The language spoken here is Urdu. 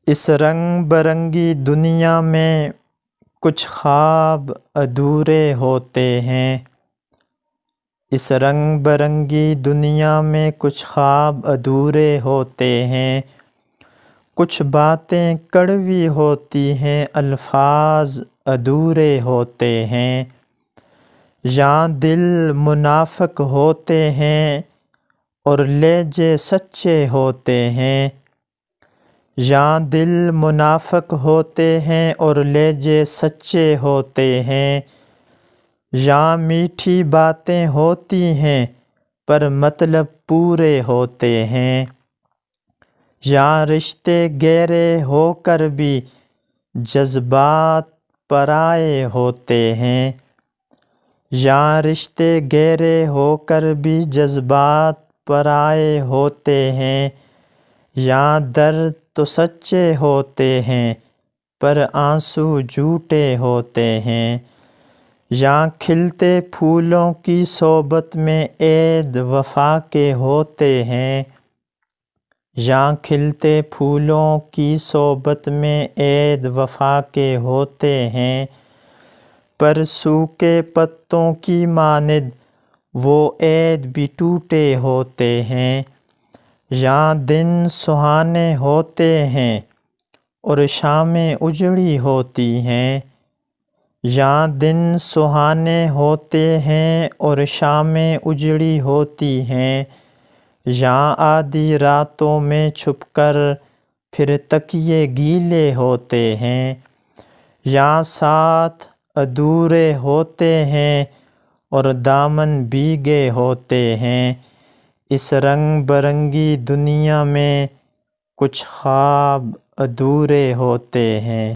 اس رنگ برنگی دنیا میں کچھ خواب ادھورے ہوتے ہیں۔ اس رنگ برنگی دنیا میں کچھ خواب ادھورے ہوتے ہیں۔ کچھ باتیں کڑوی ہوتی ہیں، الفاظ ادھورے ہوتے ہیں۔ یہاں دل منافق ہوتے ہیں اور لہجے سچے ہوتے ہیں۔ یہاں دل منافق ہوتے ہیں اور لہجے سچے ہوتے ہیں۔ یہاں میٹھی باتیں ہوتی ہیں پر مطلب پورے ہوتے ہیں۔ یہاں رشتے گہرے ہو کر بھی جذبات پرائے ہوتے ہیں۔ یہاں رشتے گہرے ہو کر بھی جذبات پرائے ہوتے ہیں۔ یہاں درد تو سچے ہوتے ہیں پر آنسو جھوٹے ہوتے ہیں۔ یہاں کھلتے پھولوں کی صحبت میں عید وفا کے ہوتے ہیں۔ یہاں کھلتے پھولوں کی صحبت میں عید وفا کے ہوتے ہیں، پر سوکھے پتوں کی مانند وہ عید بھی ٹوٹے ہوتے ہیں۔ یہاں دن سہانے ہوتے ہیں اور شامیں اجڑی ہوتی ہیں۔ یہاں دن سہانے ہوتے ہیں اور شامیں اجڑی ہوتی ہیں۔ یہاں آدھی راتوں میں چھپ کر پھر تکیے گیلے ہوتے ہیں۔ یہاں ساتھ ادھورے ہوتے ہیں اور دامن بھیگے ہوتے ہیں۔ اس رنگ برنگی دنیا میں کچھ خواب ادھورے ہوتے ہیں۔